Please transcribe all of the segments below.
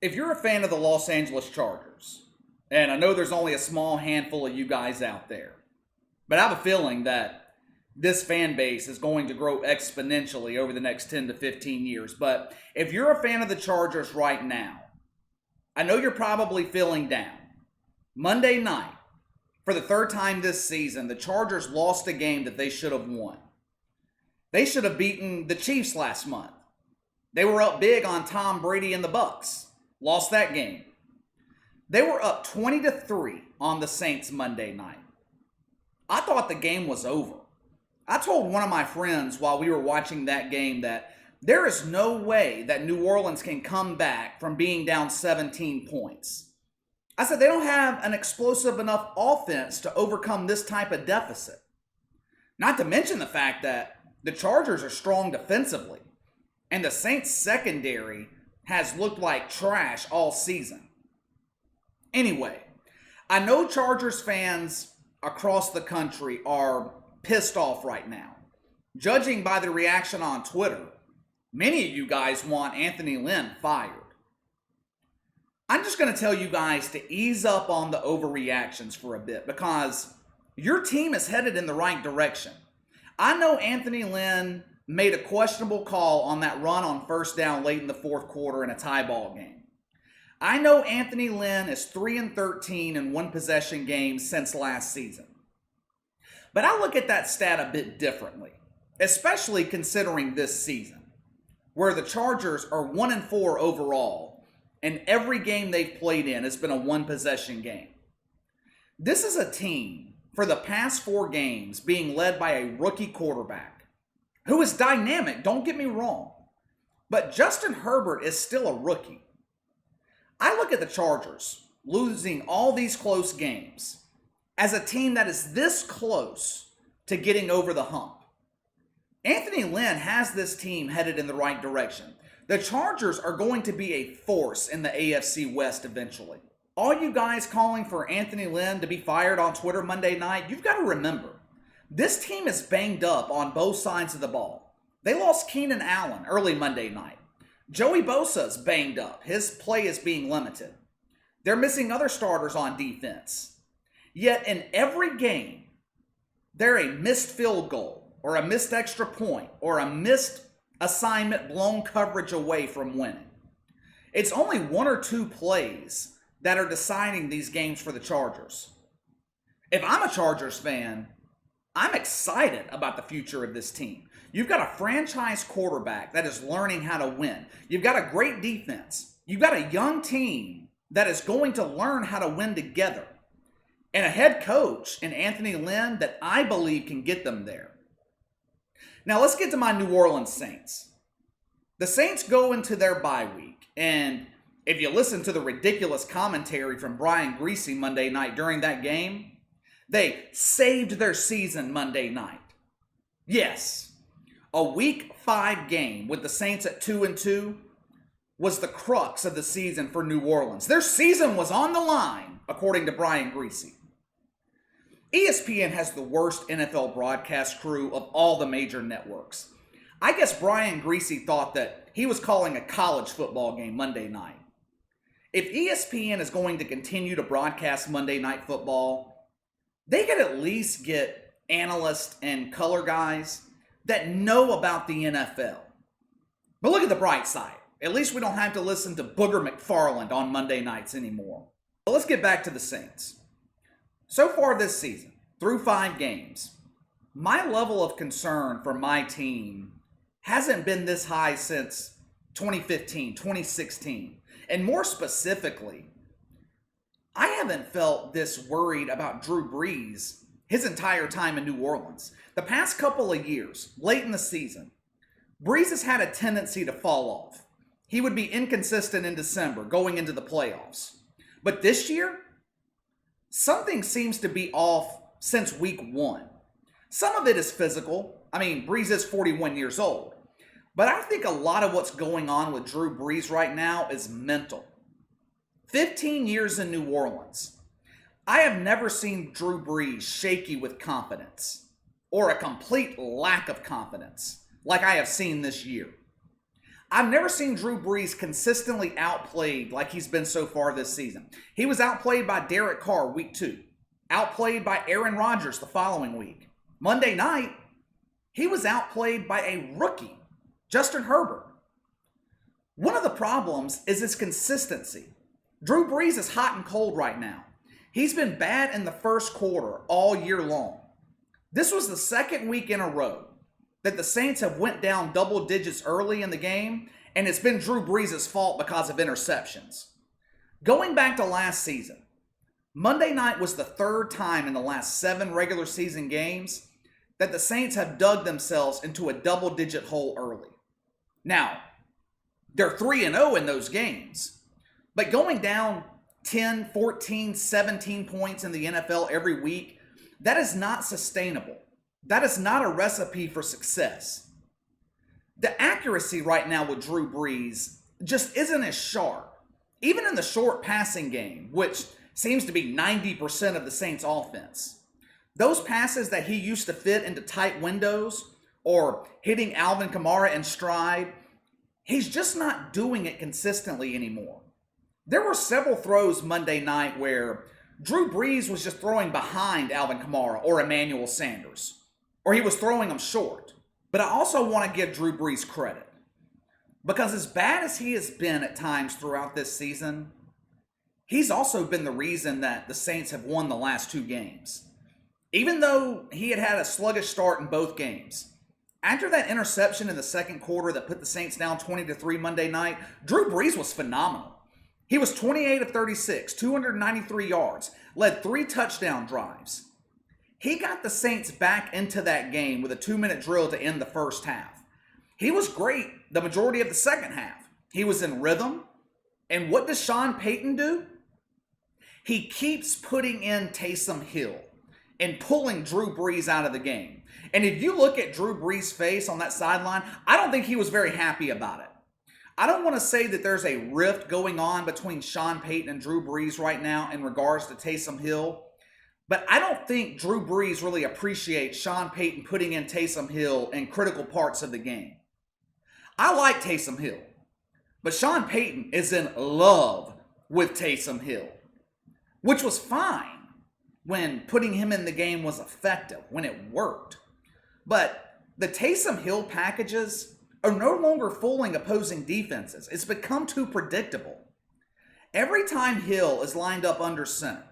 If you're a fan of the Los Angeles Chargers, and I know there's only a small handful of you guys out there, but I have a feeling that this fan base is going to grow exponentially over the next 10 to 15 years. But if you're a fan of the Chargers right now, I know you're probably feeling down. Monday night, for the third time this season, the Chargers lost a game that they should have won. They should have beaten the Chiefs last month. They were up big on Tom Brady and the Bucks. Lost that game. They were up 20-3 on the Saints Monday night. I thought the game was over. I told one of my friends while we were watching that game that there is no way that New Orleans can come back from being down 17 points. I said they don't have an explosive enough offense to overcome this type of deficit. Not to mention the fact that the Chargers are strong defensively, and the Saints secondary has looked like trash all season. Anyway, I know Chargers fans across the country are pissed off right now. Judging by the reaction on Twitter, many of you guys want Anthony Lynn fired. I'm just going to tell you guys to ease up on the overreactions for a bit because your team is headed in the right direction. I know Anthony Lynn made a questionable call on that run on first down late in the fourth quarter in a tie ball game. I know Anthony Lynn is 3-13 in one possession games since last season. But I look at that stat a bit differently, especially considering this season, where the Chargers are 1-4 overall, and every game they've played in has been a one possession game. This is a team, for the past 4 games, being led by a rookie quarterback who is dynamic, don't get me wrong, but Justin Herbert is still a rookie. I look at the Chargers losing all these close games as a team that is this close to getting over the hump. Anthony Lynn has this team headed in the right direction. The Chargers are going to be a force in the AFC West eventually. All you guys calling for Anthony Lynn to be fired on Twitter Monday night, you've got to remember, this team is banged up on both sides of the ball. They lost Keenan Allen early Monday night. Joey Bosa's banged up. His play is being limited. They're missing other starters on defense. Yet in every game, they're a missed field goal or a missed extra point or a missed assignment blown coverage away from winning. It's only 1 or 2 plays that are deciding these games for the Chargers. If I'm a Chargers fan, I'm excited about the future of this team. You've got a franchise quarterback that is learning how to win. You've got a great defense. You've got a young team that is going to learn how to win together. And a head coach in Anthony Lynn that I believe can get them there. Now let's get to my New Orleans Saints. The Saints go into their bye week, and if you listen to the ridiculous commentary from Brian Griese Monday night during that game, they saved their season Monday night. Yes, a Week 5 game with the Saints at 2-2 was the crux of the season for New Orleans. Their season was on the line, according to Brian Griese. ESPN has the worst NFL broadcast crew of all the major networks. I guess Brian Griese thought that he was calling a college football game Monday night. If ESPN is going to continue to broadcast Monday Night Football, they could at least get analysts and color guys that know about the NFL. But look at the bright side. At least we don't have to listen to Booger McFarland on Monday nights anymore. But let's get back to the Saints. So far this season, through 5 games, my level of concern for my team hasn't been this high since 2015, 2016. And more specifically, I haven't felt this worried about Drew Brees his entire time in New Orleans. The past couple of years, late in the season, Brees has had a tendency to fall off. He would be inconsistent in December, going into the playoffs. But this year, something seems to be off since week 1. Some of it is physical. I mean, Brees is 41 years old. But I think a lot of what's going on with Drew Brees right now is mental. 15 years in New Orleans. I have never seen Drew Brees shaky with confidence or a complete lack of confidence like I have seen this year. I've never seen Drew Brees consistently outplayed like he's been so far this season. He was outplayed by Derek Carr week 2, outplayed by Aaron Rodgers the following week. Monday night, he was outplayed by a rookie, Justin Herbert. One of the problems is his consistency. Drew Brees is hot and cold right now. He's been bad in the first quarter all year long. This was the second week in a row that the Saints have went down double digits early in the game, and it's been Drew Brees' fault because of interceptions. Going back to last season, Monday night was the third time in the last 7 regular season games that the Saints have dug themselves into a double-digit hole early. Now, they're 3-0 in those games, but going down 10, 14, 17 points in the NFL every week, that is not sustainable. That is not a recipe for success. The accuracy right now with Drew Brees just isn't as sharp. Even in the short passing game, which seems to be 90% of the Saints' offense. Those passes that he used to fit into tight windows or hitting Alvin Kamara in stride, he's just not doing it consistently anymore. There were several throws Monday night where Drew Brees was just throwing behind Alvin Kamara or Emmanuel Sanders, or he was throwing them short. But I also want to give Drew Brees credit, because as bad as he has been at times throughout this season, he's also been the reason that the Saints have won the last 2 games. Even though he had had a sluggish start in both games, after that interception in the second quarter that put the Saints down 20-3 Monday night, Drew Brees was phenomenal. He was 28 of 36, 293 yards, led 3 touchdown drives. He got the Saints back into that game with a 2-minute drill to end the first half. He was great the majority of the second half. He was in rhythm. And what does Sean Payton do? He keeps putting in Taysom Hill and pulling Drew Brees out of the game. And if you look at Drew Brees' face on that sideline, I don't think he was very happy about it. I don't want to say that there's a rift going on between Sean Payton and Drew Brees right now in regards to Taysom Hill, but I don't think Drew Brees really appreciates Sean Payton putting in Taysom Hill in critical parts of the game. I like Taysom Hill, but Sean Payton is in love with Taysom Hill, which was fine when putting him in the game was effective, when it worked. But the Taysom Hill packages are no longer fooling opposing defenses. It's become too predictable. Every time Hill is lined up under center,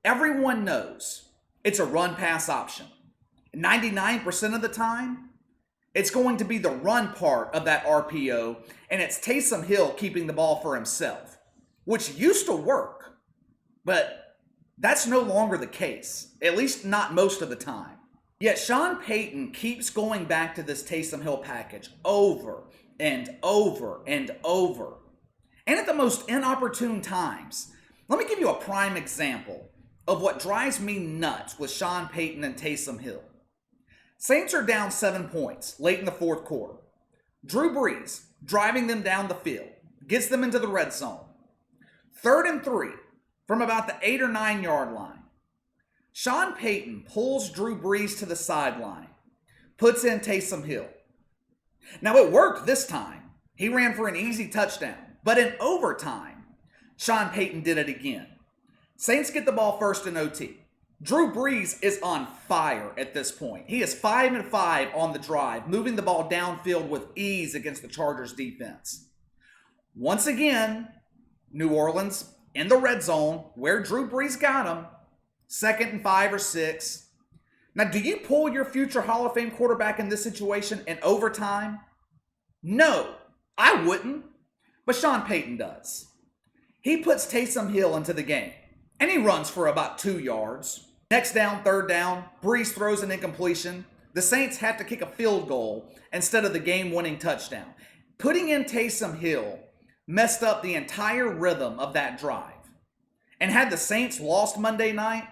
everyone knows it's a run-pass option. 99% of the time, it's going to be the run part of that RPO, and it's Taysom Hill keeping the ball for himself, which used to work, but that's no longer the case, at least not most of the time. Yet Sean Payton keeps going back to this Taysom Hill package over and over and over, and at the most inopportune times. Let me give you a prime example of what drives me nuts with Sean Payton and Taysom Hill. Saints are down 7 points late in the fourth quarter. Drew Brees driving them down the field, gets them into the red zone. 3rd and 3 from about the 8 or 9 yard line. Sean Payton pulls Drew Brees to the sideline, puts in Taysom Hill. Now it worked this time. He ran for an easy touchdown. But in overtime, Sean Payton did it again. Saints get the ball first in OT. Drew Brees is on fire at this point. He is 5-5 on the drive, moving the ball downfield with ease against the Chargers defense. Once again, New Orleans in the red zone where Drew Brees got him. 2nd and 5 or 6. Now, do you pull your future Hall of Fame quarterback in this situation in overtime? No, I wouldn't. But Sean Payton does. He puts Taysom Hill into the game, and he runs for about 2 yards. Next down, 3rd down, Brees throws an incompletion. The Saints have to kick a field goal instead of the game-winning touchdown. Putting in Taysom Hill messed up the entire rhythm of that drive. And had the Saints lost Monday night,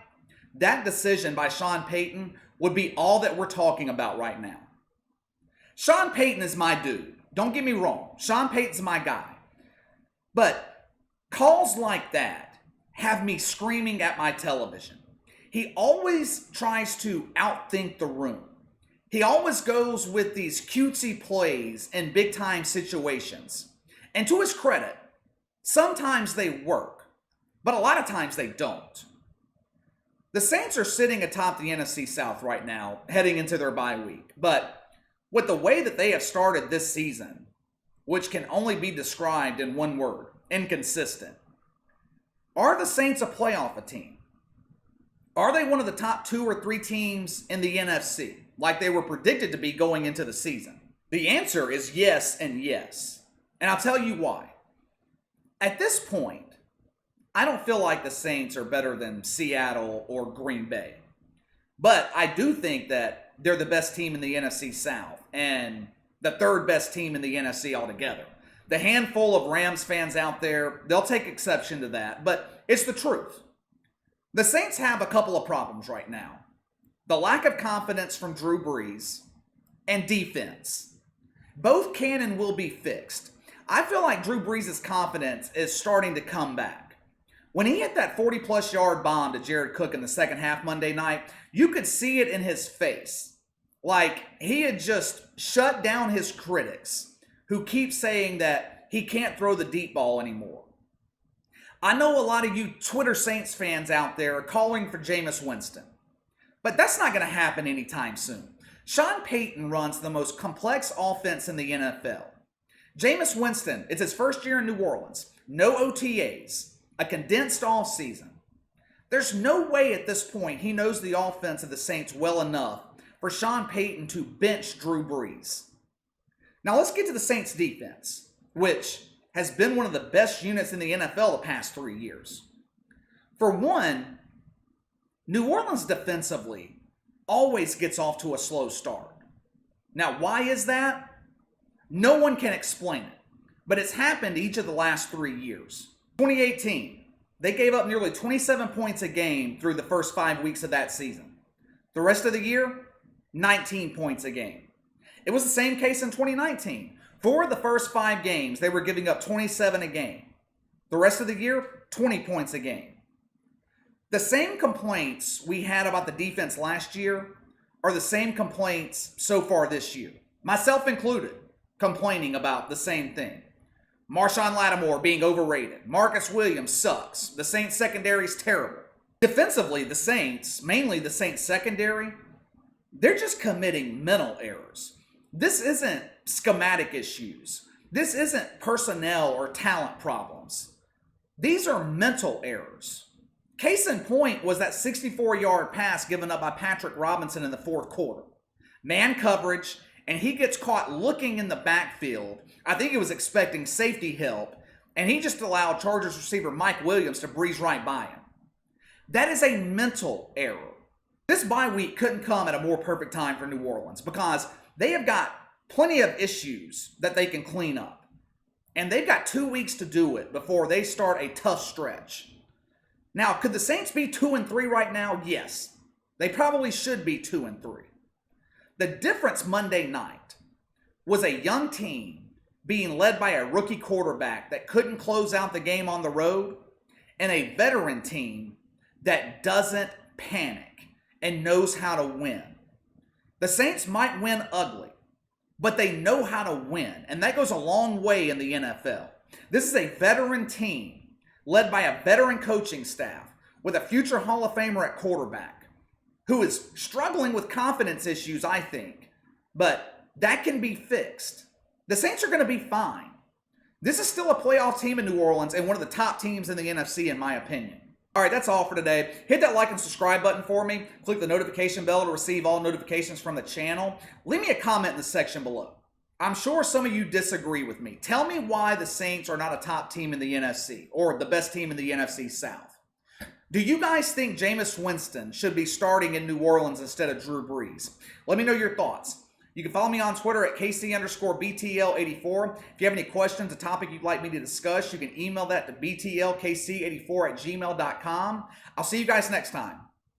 that decision by Sean Payton would be all that we're talking about right now. Sean Payton is my dude. Don't get me wrong. Sean Payton's my guy. But calls like that have me screaming at my television. He always tries to outthink the room. He always goes with these cutesy plays in big-time situations. And to his credit, sometimes they work, but a lot of times they don't. The Saints are sitting atop the NFC South right now, heading into their bye week. But with the way that they have started this season, which can only be described in one word, inconsistent, are the Saints a playoff team? Are they one of the top 2 or 3 teams in the NFC, like they were predicted to be going into the season? The answer is yes and yes. And I'll tell you why. At this point, I don't feel like the Saints are better than Seattle or Green Bay. But I do think that they're the best team in the NFC South and the 3rd best team in the NFC altogether. The handful of Rams fans out there, they'll take exception to that, but it's the truth. The Saints have a couple of problems right now. The lack of confidence from Drew Brees and defense. Both can and will be fixed. I feel like Drew Brees' confidence is starting to come back. When he hit that 40-plus yard bomb to Jared Cook in the second half Monday night, you could see it in his face. Like he had just shut down his critics who keep saying that he can't throw the deep ball anymore. I know a lot of you Twitter Saints fans out there are calling for Jameis Winston, but that's not going to happen anytime soon. Sean Payton runs the most complex offense in the NFL. Jameis Winston, it's his first year in New Orleans. No OTAs. A condensed off season. There's no way at this point he knows the offense of the Saints well enough for Sean Payton to bench Drew Brees. Now let's get to the Saints defense, which has been one of the best units in the NFL the past 3 years. For one, New Orleans defensively always gets off to a slow start. Now why is that? No one can explain it, but it's happened each of the last 3 years. 2018, they gave up nearly 27 points a game through the first 5 weeks of that season. The rest of the year, 19 points a game. It was the same case in 2019. For the first 5 games, they were giving up 27 a game. The rest of the year, 20 points a game. The same complaints we had about the defense last year are the same complaints so far this year. Myself included, complaining about the same thing. Marshawn Lattimore being overrated. Marcus Williams sucks. The Saints secondary is terrible. Defensively, the Saints, mainly the Saints secondary, they're just committing mental errors. This isn't schematic issues. This isn't personnel or talent problems. These are mental errors. Case in point was that 64-yard pass given up by Patrick Robinson in the 4th quarter. Man coverage, and he gets caught looking in the backfield. I think he was expecting safety help, and he just allowed Chargers receiver Mike Williams to breeze right by him. That is a mental error. This bye week couldn't come at a more perfect time for New Orleans because they have got plenty of issues that they can clean up. And they've got 2 weeks to do it before they start a tough stretch. Now, could the Saints be 2-3 right now? Yes. They probably should be 2-3. The difference Monday night was a young team being led by a rookie quarterback that couldn't close out the game on the road and a veteran team that doesn't panic and knows how to win. The Saints might win ugly, but they know how to win, and that goes a long way in the NFL. This is a veteran team led by a veteran coaching staff with a future Hall of Famer at quarterback who is struggling with confidence issues, I think, but that can be fixed. The Saints are going to be fine. This is still a playoff team in New Orleans and one of the top teams in the NFC, in my opinion. All right, that's all for today. Hit that like and subscribe button for me. Click the notification bell to receive all notifications from the channel. Leave me a comment in the section below. I'm sure some of you disagree with me. Tell me why the Saints are not a top team in the NFC or the best team in the NFC South. Do you guys think Jameis Winston should be starting in New Orleans instead of Drew Brees? Let me know your thoughts. You can follow me on Twitter at KC_BTL84. If you have any questions, a topic you'd like me to discuss, you can email that to BTLKC84@gmail.com. I'll see you guys next time.